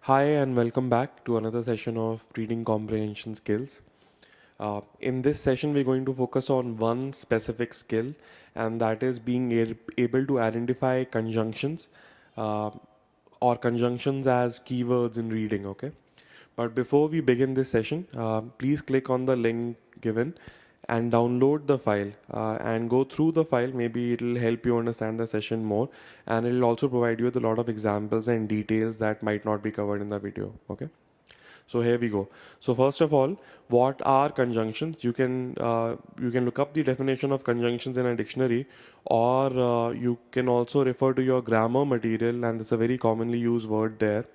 Hi, and welcome back to another session of reading comprehension skills. In this session, we're going to focus on one specific skill, and that is being able to identify conjunctions uh, or conjunctions as keywords in reading. Okay. But before we begin this session, please click on the link given and download the file and go through the file. Maybe it'll help you understand the session more, and it'll also provide you with a lot of examples and details that might not be covered in the video. Okay. So here we go. So first of all, what are conjunctions? You can look up the definition of conjunctions in a dictionary, or you can also refer to your grammar material, and it's a very commonly used word there.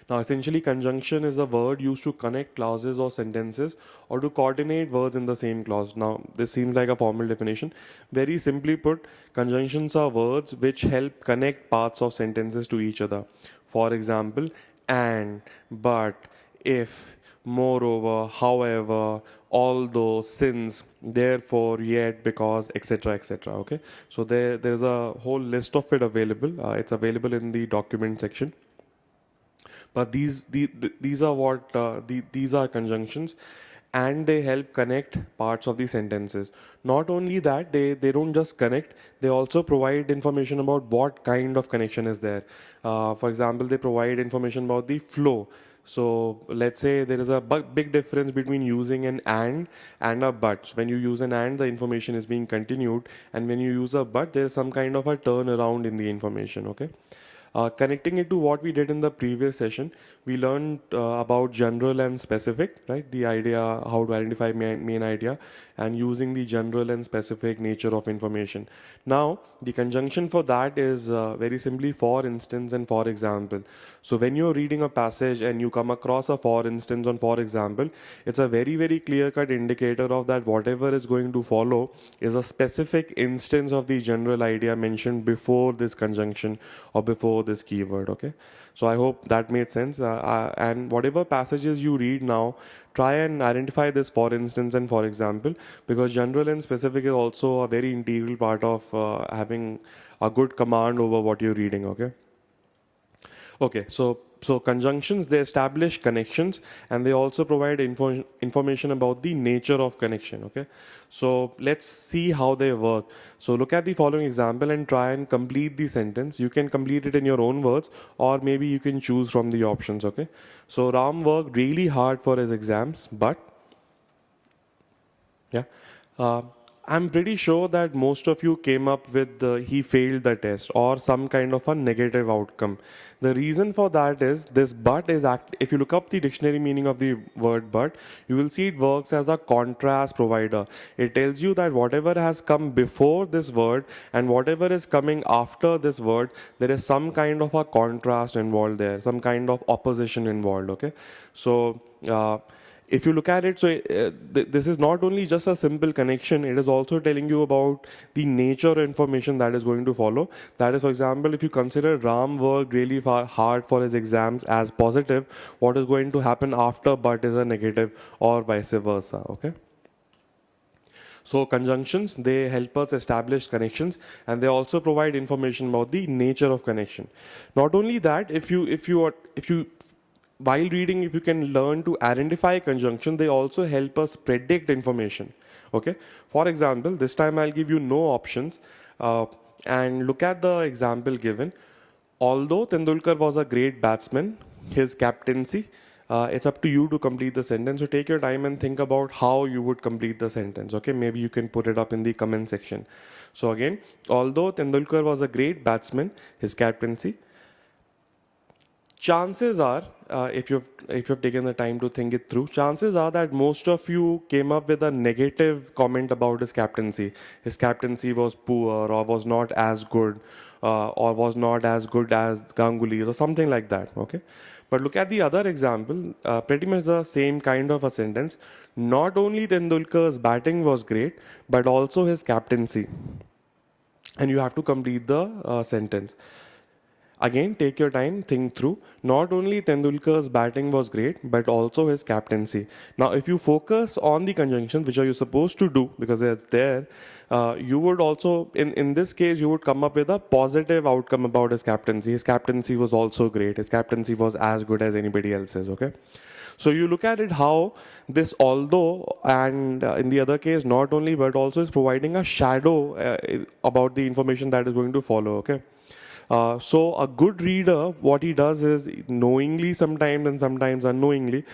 Now, essentially, conjunction is a word used to connect clauses or sentences or to coordinate words in the same clause. Now, this seems like a formal definition. Very simply put, conjunctions are words which help connect parts of sentences to each other. For example, and, but, if, moreover, however, although, since, therefore, yet, because, etc., etc. Okay, so there's a whole list of it available. It's available in the document section, but these are these are conjunctions, and they help connect parts of the sentences. Not only that, they don't just connect, they also provide information about what kind of connection is there. For example, they provide information about the flow. So let's say there is a big difference between using an and a but. When you use an and, the information is being continued, and when you use a but, there is some kind of a turnaround in the information. Okay. Connecting it to what we did in the previous session, we learned about general and specific, right? The idea, how to identify main idea, and using the general and specific nature of information. Now, the conjunction for that is very simply for instance and for example. So when you're reading a passage and you come across a for instance or for example, it's a very clear cut indicator of that whatever is going to follow is a specific instance of the general idea mentioned before this conjunction or before this keyword. Okay, so I hope that made sense. And whatever passages you read now, try and identify this for instance and for example, because general and specific is also a very integral part of having a good command over what you're reading. Okay. Okay, so conjunctions, they establish connections, and they also provide information about the nature of connection. Okay, so let's see how they work. So look at the following example and try and complete the sentence. You can complete it in your own words, or maybe you can choose from the options. Okay, so Ram worked really hard for his exams, but yeah. Uh, I'm pretty sure that most of you came up with he failed the test or some kind of a negative outcome. The reason for that is this but is if you look up the dictionary meaning of the word but, you will see it works as a contrast provider. It tells you that whatever has come before this word and whatever is coming after this word, there is some kind of a contrast involved there, some kind of opposition involved. Okay, so if you look at it, so this is not only just a simple connection, it is also telling you about the nature information that is going to follow. That is, for example, if you consider Ram worked really hard for his exams as positive, what is going to happen after but is a negative, or vice versa. Okay. So conjunctions, they help us establish connections, and they also provide information about the nature of connection. Not only that, if you while reading, if you can learn to identify conjunction, they also help us predict information. Okay. For example, this time I'll give you no options, and look at the example given. Although Tendulkar was a great batsman, his captaincy, it's up to you to complete the sentence. So take your time and think about how you would complete the sentence. Okay, maybe you can put it up in the comment section. So again, although Tendulkar was a great batsman, his captaincy, chances are, if you've taken the time to think it through, chances are that most of you came up with a negative comment about his captaincy. His captaincy was poor, or was not as good, or was not as good as Ganguly's, or something like that. Okay, but look at the other example, pretty much the same kind of a sentence. Not only Tendulkar's batting was great, but also his captaincy, and you have to complete the sentence. Again, take your time, think through. Not only Tendulkar's batting was great, but also his captaincy. Now, if you focus on the conjunctions, which are you supposed to do because it's there, you would also, in this case, you would come up with a positive outcome about his captaincy. His captaincy was also great. His captaincy was as good as anybody else's, okay? So you look at it how this although and in the other case not only but also is providing a shadow about the information that is going to follow, okay? So a good reader, what he does is knowingly sometimes and sometimes unknowingly,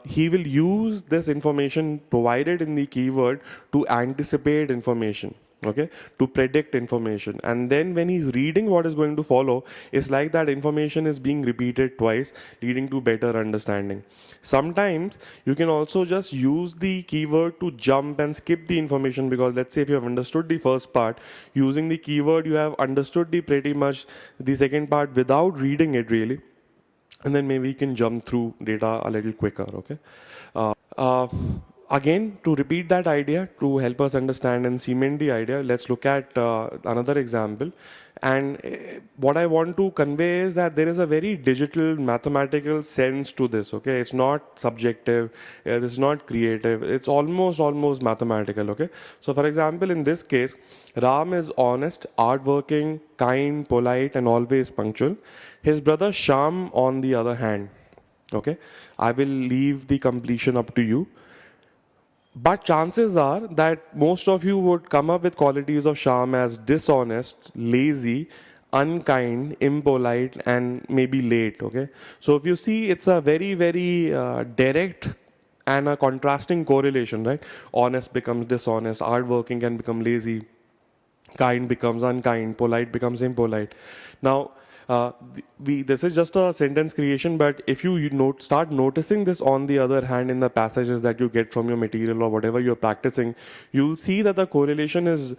he will use this information provided in the keyword to anticipate information. Okay, to predict information, and then when he's reading what is going to follow, it's like that information is being repeated twice, leading to better understanding. Sometimes you can also just use the keyword to jump and skip the information, because let's say if you have understood the first part, using the keyword you have understood the pretty much the second part without reading it really, and then maybe you can jump through data a little quicker. Okay. Uh, Again, to repeat that idea, to help us understand and cement the idea, let's look at another example. And what I want to convey is that there is a very digital mathematical sense to this. Okay, it's not subjective, it's not creative, it's almost mathematical. Okay, so for example, in this case, Ram is honest, hardworking, kind, polite, and always punctual. His brother Sham, on the other hand, okay, I will leave the completion up to you. But chances are that most of you would come up with qualities of Sham as dishonest, lazy, unkind, impolite, and maybe late. Okay, so if you see, it's a very direct and a contrasting correlation, right? Honest becomes dishonest, hardworking can become lazy, kind becomes unkind, polite becomes impolite. Now, this is just a sentence creation, but if start noticing this on the other hand in the passages that you get from your material or whatever you're practicing, you'll see that the correlation is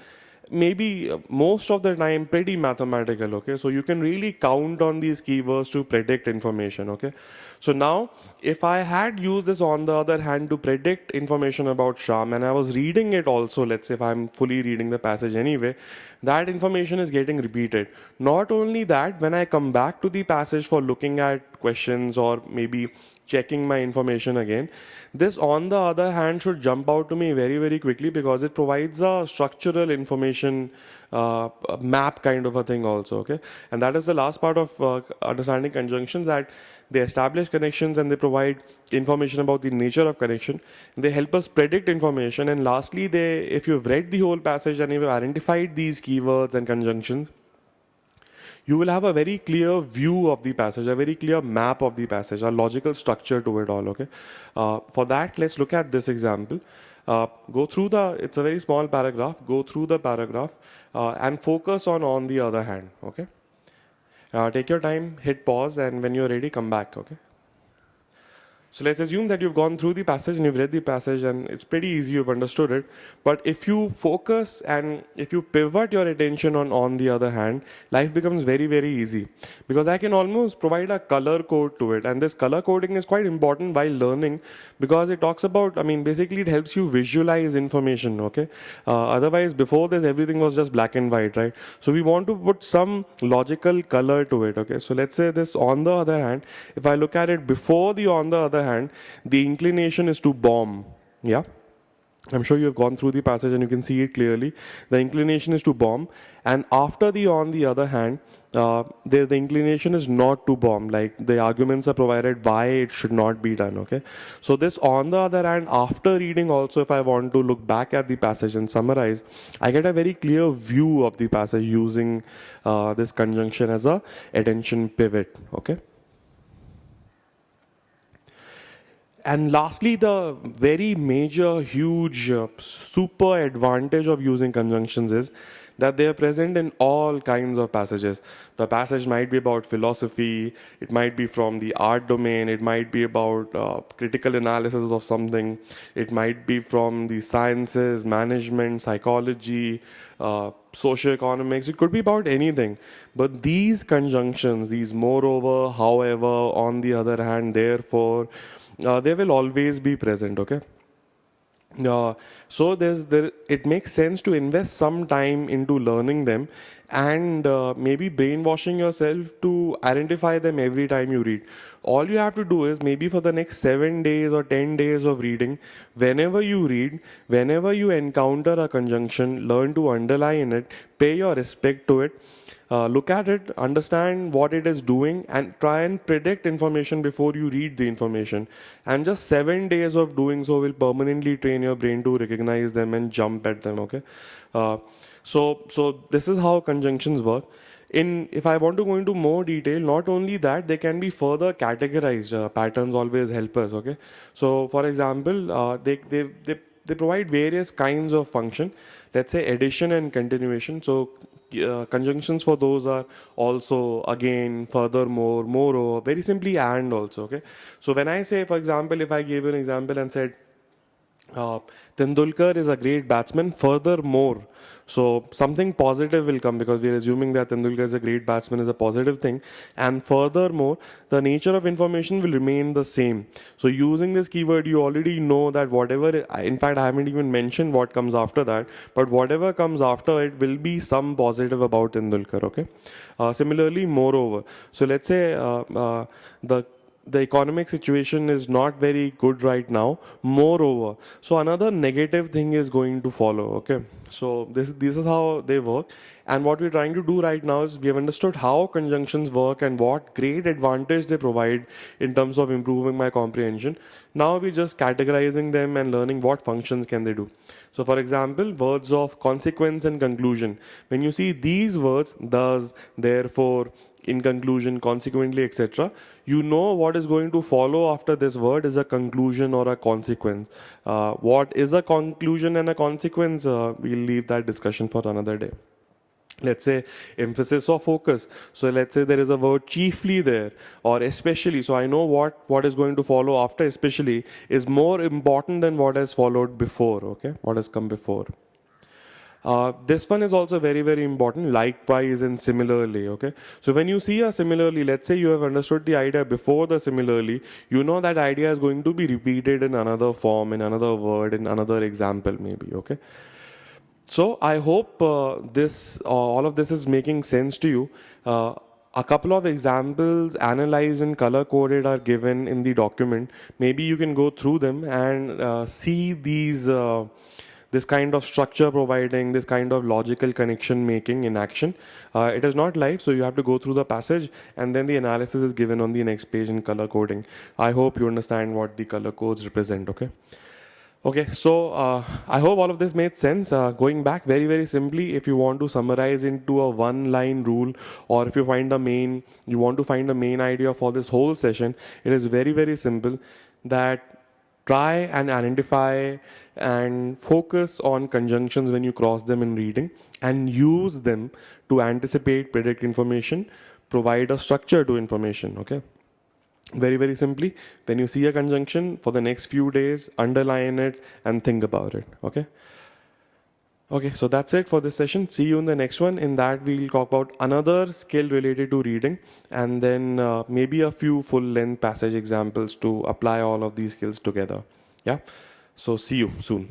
maybe most of the time pretty mathematical. Okay, so you can really count on these keywords to predict information. Okay, so now if I had used this on the other hand to predict information about Sham, and I was reading it also, let's say if I'm fully reading the passage anyway, that information is getting repeated. Not only that, when I come back to the passage for looking at questions or maybe checking my information again, this on the other hand should jump out to me very quickly, because it provides a structural information map kind of a thing also. Okay, and that is the last part of understanding conjunctions, that they establish connections and they provide information about the nature of connection. They help us predict information, and lastly, if you've read the whole passage and you've identified these keywords and conjunctions, you will have a very clear view of the passage, a very clear map of the passage, a logical structure to it all. Okay, for that, let's look at this example. Go through it's a very small paragraph. Go through the paragraph and focus on the other hand. Okay, take your time, hit pause, and when you're ready, come back. Okay. So let's assume that you've gone through the passage and you've read the passage and it's pretty easy, you've understood it. But if you focus and if you pivot your attention on the other hand, life becomes very easy, because I can almost provide a color code to it. And this color coding is quite important while learning, because it talks about, I mean, basically it helps you visualize information. Okay. Otherwise, before this, everything was just black and white, right? So we want to put some logical color to it. Okay. So let's say this on the other hand, if I look at it before the on the other hand, the inclination is to bomb. Yeah, I'm sure you have gone through the passage and you can see it clearly. The inclination is to bomb, and after the on the other hand, the inclination is not to bomb. Like the arguments are provided why it should not be done. Okay, so this on the other hand, after reading also, if I want to look back at the passage and summarize, I get a very clear view of the passage using this conjunction as a attention pivot. Okay. And lastly, the very major, huge, super advantage of using conjunctions is that they are present in all kinds of passages. The passage might be about philosophy, it might be from the art domain, it might be about critical analysis of something, it might be from the sciences, management, psychology, socioeconomics, it could be about anything. But these conjunctions, these moreover, however, on the other hand, therefore, they will always be present. Okay. So it makes sense to invest some time into learning them, and maybe brainwashing yourself to identify them every time you read. All you have to do is maybe for the next 7 days or 10 days of reading, whenever you read, whenever you encounter a conjunction, learn to underline it, pay your respect to it, look at it, understand what it is doing, and try and predict information before you read the information. And just 7 days of doing so will permanently train your brain to recognize them and jump at them. Okay, so this is how conjunctions work. If I want to go into more detail, not only that, they can be further categorized. Patterns always help us. Okay, so for example, they provide various kinds of function. Let's say addition and continuation. So conjunctions for those are also, again, furthermore, moreover, very simply and also. Okay, so when I say, for example, if I gave you an example and said uh, Tendulkar is a great batsman. Furthermore, so something positive will come because we are assuming that Tendulkar is a great batsman is a positive thing. And furthermore, the nature of information will remain the same. So using this keyword, you already know that whatever, in fact, I haven't even mentioned what comes after that, but whatever comes after it will be some positive about Tendulkar. Okay. Similarly, moreover. So let's say the economic situation is not very good right now, moreover, so another negative thing is going to follow. Okay, so this is how they work. And what we're trying to do right now is we have understood how conjunctions work and what great advantage they provide in terms of improving my comprehension. Now we're just categorizing them and learning what functions can they do. So for example, words of consequence and conclusion, when you see these words, thus, therefore, in conclusion, consequently, etc., you know what is going to follow after this word is a conclusion or a consequence. What is a conclusion and a consequence? We'll leave that discussion for another day. Let's say emphasis or focus. So let's say there is a word chiefly there or especially. So I know what is going to follow after especially is more important than what has followed before. Okay, what has come before. This one is also very, very important, likewise and similarly. Okay, so when you see a similarly, let's say you have understood the idea before the similarly, you know that idea is going to be repeated in another form, in another word, in another example, maybe. Okay, so I hope all of this is making sense to you. A couple of examples analyzed and color coded are given in the document. Maybe you can go through them and see these. This kind of structure providing, this kind of logical connection making in action. It is not live, so you have to go through the passage and then the analysis is given on the next page in color coding. I hope you understand what the color codes represent. Okay. Okay, so I hope all of this made sense. Going back very, very simply, if you want to summarize into a one-line rule, or if you want to find the main idea for this whole session, it is very, very simple. That try and identify and focus on conjunctions when you cross them in reading, and use them to anticipate, predict information, provide a structure to information. Okay. Very, very simply, when you see a conjunction for the next few days, underline it and think about it. Okay. Okay, so that's it for this session. See you in the next one. In that, we'll talk about another skill related to reading, and then maybe a few full length passage examples to apply all of these skills together. Yeah. So see you soon.